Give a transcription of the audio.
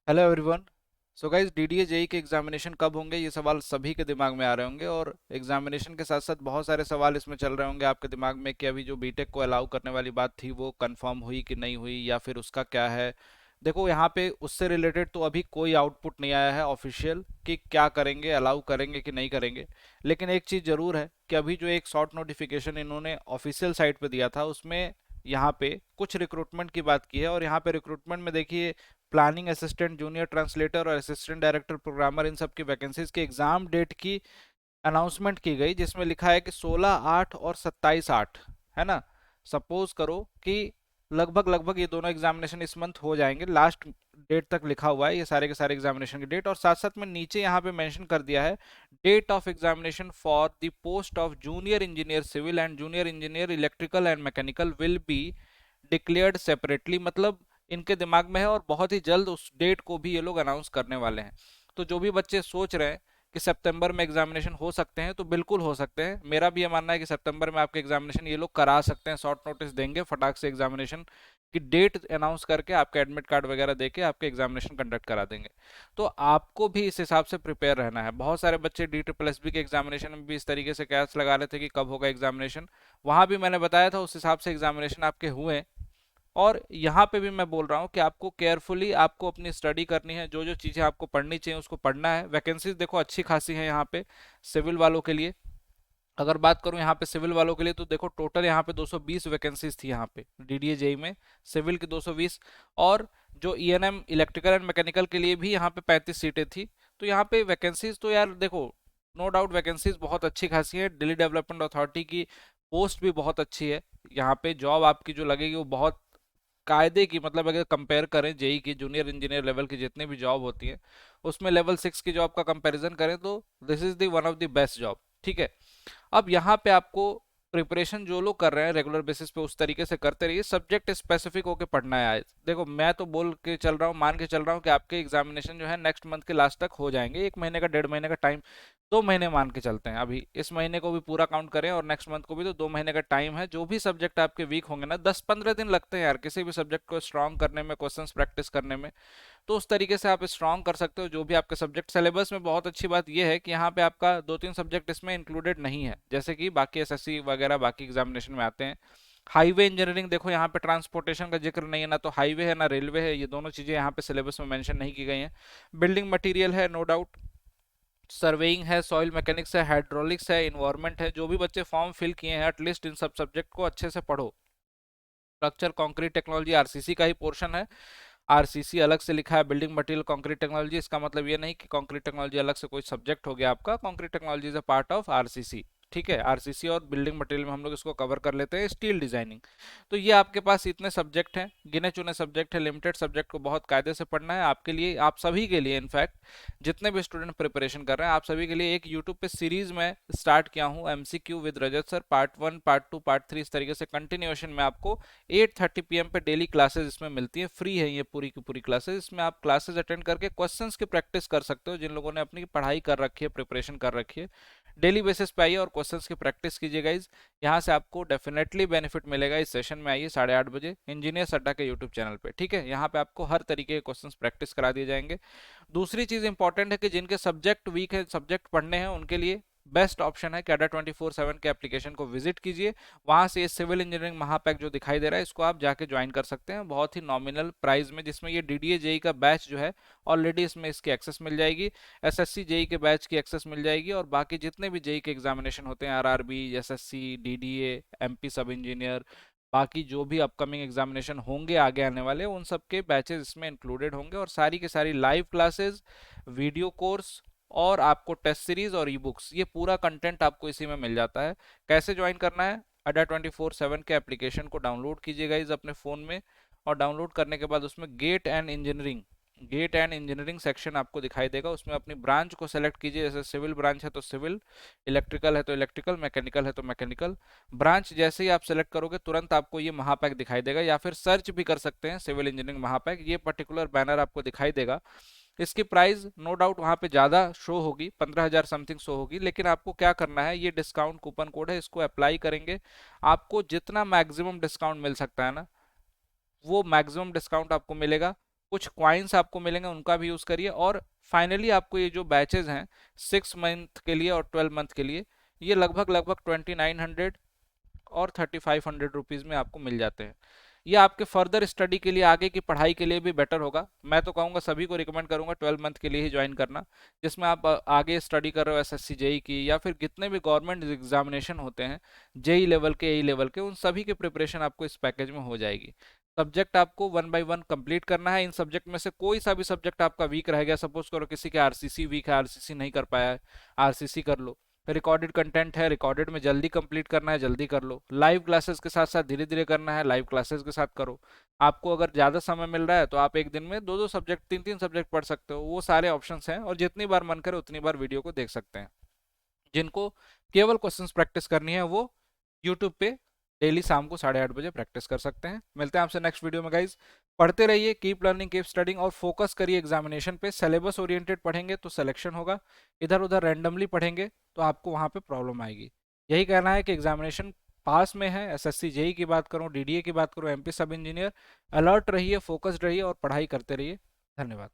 Hello everyone. So guys, DDA JE के examination कब होंगे, ये सवाल सभी के दिमाग में आ रहे होंगे। और एग्जामिनेशन के साथ साथ बहुत सारे सवाल इसमें चल रहे होंगे आपके दिमाग में कि अभी जो बीटेक को अलाउ करने वाली बात थी वो कंफर्म हुई कि नहीं हुई, या फिर उसका क्या है। देखो, यहाँ पे उससे रिलेटेड तो अभी कोई आउटपुट नहीं आया है ऑफिशियल कि क्या करेंगे, अलाउ करेंगे कि नहीं करेंगे। लेकिन एक चीज़ ज़रूर है कि अभी जो एक शॉर्ट नोटिफिकेशन इन्होंने ऑफिशियल साइट पे दिया था उसमें यहाँ पे कुछ रिक्रूटमेंट की बात की है। और यहाँ पे रिक्रूटमेंट में देखिए, प्लानिंग असिस्टेंट, जूनियर ट्रांसलेटर और असिस्टेंट डायरेक्टर प्रोग्रामर, इन सब की वैकेंसीज की एग्जाम डेट की अनाउंसमेंट की गई, जिसमें लिखा है कि 16/8 और 27/8, है ना। सपोज करो कि लगभग लगभग ये दोनों एग्जामिनेशन इस मंथ हो जाएंगे, लास्ट डेट तक लिखा हुआ है ये सारे के सारे एग्जामिनेशन की डेट। और साथ साथ में नीचे यहाँ पे मेंशन कर दिया है, date of examination for the post of junior engineer civil and junior engineer electrical and mechanical will be declared separately. मतलब इनके दिमाग में है और बहुत ही जल्द उस डेट को भी ये लोग अनाउंस करने वाले हैं। तो जो भी बच्चे सोच रहे हैं कि सितंबर में एग्जामिनेशन हो सकते हैं, तो बिल्कुल हो सकते हैं। मेरा भी ये मानना है कि सितंबर में आपके एग्जामिनेशन ये लोग करा सकते हैं, शॉर्ट नोटिस देंगे, फटाक से एग्जामिनेशन की डेट अनाउंस करके आपके एडमिट कार्ड वगैरह देके आपके एग्जामिनेशन कंडक्ट करा देंगे। तो आपको भी इस हिसाब से प्रिपेयर रहना है। बहुत सारे बच्चे डी ट्रिपल एस बी के एग्जामिनेशन में भी इस तरीके से कैच लगा रहे थे कि कब होगा एग्जामिनेशन। वहां भी मैंने बताया था, उस हिसाब से एग्जामिनेशन आपके हुए। और यहाँ पे भी मैं बोल रहा हूँ कि आपको केयरफुली आपको अपनी स्टडी करनी है, जो जो चीज़ें आपको पढ़नी चाहिए उसको पढ़ना है। वैकेंसीज देखो अच्छी खासी है यहाँ पे सिविल वालों के लिए। अगर बात करूँ यहाँ पे सिविल वालों के लिए, तो देखो टोटल यहाँ पे 220 वैकेंसीज थी यहाँ पे डीडीए जेई में, सिविल की 220। और जो ईएनएम इलेक्ट्रिकल एंड मैकेनिकल के लिए भी यहाँ पे 35 सीटें थी। तो यहाँ पे वैकेंसीज तो यार देखो, नो डाउट वैकेंसीज बहुत अच्छी खासी है। दिल्ली डेवलपमेंट अथॉरिटी की पोस्ट भी बहुत अच्छी है। यहाँ पे जॉब आपकी जो लगेगी वो बहुत कायदे की, मतलब अगर कंपेयर करें जेई की जूनियर इंजीनियर लेवल की जितनी भी जॉब होती है उसमें लेवल 6 की जॉब का कंपैरिजन करें तो this is the one of the best job. ठीक है। अब यहाँ पे आपको प्रिपरेशन जो लोग कर रहे हैं रेगुलर बेसिस पे उस तरीके से करते रहिए, सब्जेक्ट स्पेसिफिक होके पढ़ना है। आज देखो, मैं तो बोल के चल रहा हूँ, मान के चल रहा हूँ कि आपके एग्जामिनेशन जो है नेक्स्ट मंथ के लास्ट तक हो जाएंगे। एक महीने का, 1.5 महीने का टाइम, 2 महीने मान के चलते हैं। अभी इस महीने को भी पूरा काउंट करें और नेक्स्ट मंथ को भी, तो 2 महीने का टाइम है। जो भी सब्जेक्ट आपके वीक होंगे ना, 10-15 दिन लगते हैं यार किसी भी सब्जेक्ट को स्ट्रॉन्ग करने में, क्वेश्चंस प्रैक्टिस करने में। तो उस तरीके से आप स्ट्रॉन्ग कर सकते हो जो भी आपके सब्जेक्ट। सिलेबस में बहुत अच्छी बात यह है कि यहाँ पे आपका 2-3 सब्जेक्ट इसमें इंक्लूडेड नहीं है, जैसे कि बाकी एसएससी वगैरह बाकी एग्जामिनेशन में आते हैं। हाईवे इंजीनियरिंग देखो, यहाँ पे ट्रांसपोर्टेशन का जिक्र नहीं है, ना तो हाईवे है ना रेलवे है, ये दोनों चीजें यहाँ पे सिलेबस में मेंशन नहीं की गई हैं। बिल्डिंग मटेरियल है नो डाउट, सर्वेइंग है, सॉइल मैकेनिक्स है, हाइड्रोलिक्स है, इन्वायरमेंट है। जो भी बच्चे फॉर्म फिल किए हैं एटलीस्ट इन सब सब्जेक्ट को अच्छे से पढ़ो। स्ट्रक्चर कंक्रीट टेक्नोलॉजी आरसीसी का ही पोर्शन है। आरसीसी अलग से लिखा है, बिल्डिंग मटेरियल कंक्रीट टेक्नोलॉजी। इसका मतलब ये नहीं कि कंक्रीट टेक्नोलॉजी अलग से कोई सब्जेक्ट हो गया आपका, concrete technology is a part of RCC. ठीक है, आरसीसी और बिल्डिंग मटेरियल में हम लोग इसको कवर कर लेते हैं, स्टील डिजाइनिंग। तो ये आपके पास इतने सब्जेक्ट हैं, गिने चुने सब्जेक्ट है, लिमिटेड सब्जेक्ट को बहुत कायदे से पढ़ना है आपके लिए, आप सभी के लिए। इनफैक्ट जितने भी स्टूडेंट प्रिपरेशन कर रहे हैं आप सभी के लिए एक यूट्यूब पे सीरीज में स्टार्ट किया हूँ, MCQ with Rajat sir, part 1 part 2 part 3, इस तरीके से कंटिन्यूएशन में आपको 8:30 पीएम पे डेली क्लासेस इसमें मिलती हैं। फ्री है ये पूरी की पूरी क्लासेस। इसमें आप क्लासेस अटेंड करके क्वेश्चंस की प्रैक्टिस कर सकते हो, जिन लोगों ने अपनी पढ़ाई कर रखी है, प्रिपरेशन कर रखी है। डेली बेसिस पे आइए और क्वेश्चंस की प्रैक्टिस कीजिए गाइज। यहाँ से आपको डेफिनेटली बेनिफिट मिलेगा। इस सेशन में आइए 8:30 बजे इंजीनियर अड्डा के यूट्यूब चैनल पे। ठीक है, यहाँ पे आपको हर तरीके के क्वेश्चंस प्रैक्टिस करा दिए जाएंगे। दूसरी चीज इंपॉर्टेंट है कि जिनके सब्जेक्ट वीक है, सब्जेक्ट पढ़ने हैं, उनके लिए बेस्ट ऑप्शन है कैडा 24/7 के एप्लीकेशन को विजिट कीजिए। वहां से ये सिविल इंजीनियरिंग महापैक जो दिखाई दे रहा है इसको आप जाके ज्वाइन कर सकते हैं बहुत ही नॉमिनल प्राइस में, जिसमें ये डीडीए जेई का बैच जो है ऑलरेडी इसमें इसकी एक्सेस मिल जाएगी। एसएससी जेई के बैच की एक्सेस मिल जाएगी, और बाकी जितने भी जेई के एग्जामिनेशन होते हैं, आरआरबी, एसएससी, डीडीए, एमपी सब इंजीनियर, बाकी जो भी अपकमिंग एग्जामिनेशन होंगे आगे आने वाले, उन सब के बैचेस इसमें इंक्लूडेड होंगे। और सारी की सारी लाइव क्लासेस, वीडियो कोर्स, और आपको टेस्ट सीरीज और ई बुक्स, ये पूरा कंटेंट आपको इसी में मिल जाता है। कैसे ज्वाइन करना है? अड्डा 24/7 के एप्लीकेशन को डाउनलोड कीजिएगा इस अपने फ़ोन में, और डाउनलोड करने के बाद उसमें गेट एंड इंजीनियरिंग सेक्शन आपको दिखाई देगा। उसमें अपनी ब्रांच को सेलेक्ट कीजिए, जैसे सिविल ब्रांच है तो सिविल, इलेक्ट्रिकल है तो इलेक्ट्रिकल, मैकेनिकल है तो मैकेनिकल। ब्रांच जैसे ही आप सेलेक्ट करोगे तुरंत आपको ये महापैक दिखाई देगा, या फिर सर्च भी कर सकते हैं सिविल इंजीनियरिंग महापैक, ये पर्टिकुलर बैनर आपको दिखाई देगा। इसकी प्राइस नो डाउट वहां पे ज़्यादा शो होगी, 15,000 समथिंग शो होगी, लेकिन आपको क्या करना है, ये डिस्काउंट कूपन कोड है, इसको अप्लाई करेंगे। आपको जितना मैक्सिमम डिस्काउंट मिल सकता है ना, वो मैक्सिमम डिस्काउंट आपको मिलेगा। कुछ क्वाइंस आपको मिलेंगे, उनका भी यूज़ करिए। और फाइनली आपको ये जो बैचेज हैं 6 मंथ के लिए और 12 मंथ के लिए, ये लगभग लगभग 2900 और 3500 रुपीज़ में आपको मिल जाते हैं। ये आपके फर्दर स्टडी के लिए, आगे की पढ़ाई के लिए भी बेटर होगा। मैं तो कहूँगा, सभी को रिकमेंड करूँगा 12 मंथ के लिए ही ज्वाइन करना, जिसमें आप आगे स्टडी कर रहे हो एसएससी जेई की, या फिर कितने भी गवर्नमेंट एग्जामिनेशन होते हैं जेई लेवल के, एई लेवल के, उन सभी की प्रिपरेशन आपको इस पैकेज में हो जाएगी। सब्जेक्ट आपको 1 बाय 1 कंप्लीट करना है। इन सब्जेक्ट में से कोई सा भी सब्जेक्ट आपका वीक रह गया, सपोज करो किसी के आरसीसी वीक है, आरसीसी नहीं कर पाया है, आरसीसी कर लो। रिकॉर्डेड कंटेंट है, रिकॉर्डेड में जल्दी कंप्लीट करना है, जल्दी कर लो। लाइव क्लासेस के साथ साथ धीरे धीरे करना है, लाइव क्लासेस के साथ करो। आपको अगर ज़्यादा समय मिल रहा है तो आप एक दिन में 2-2 सब्जेक्ट, 3-3 सब्जेक्ट पढ़ सकते हो, वो सारे ऑप्शंस हैं। और जितनी बार मन करे उतनी बार वीडियो को देख सकते हैं। जिनको केवल क्वेश्चंस प्रैक्टिस करनी है वो यूट्यूब पे डेली शाम को 8:30 बजे प्रैक्टिस कर सकते हैं। मिलते हैं आपसे नेक्स्ट वीडियो में गाइज। पढ़ते रहिए, कीप लर्निंग, कीप स्टडिंग, और फोकस करिए एग्जामिनेशन पे। सिलेबस ओरिएंटेड पढ़ेंगे तो सिलेक्शन होगा, इधर उधर रैंडमली पढ़ेंगे तो आपको वहाँ पे प्रॉब्लम आएगी। यही कहना है कि एग्जामिनेशन पास में है। एसएससी जेई की बात करूँ, डीडीए की बात करूँ, एमपी सब इंजीनियर, अलर्ट रहिए, फोकस्ड रहिए और पढ़ाई करते रहिए। धन्यवाद।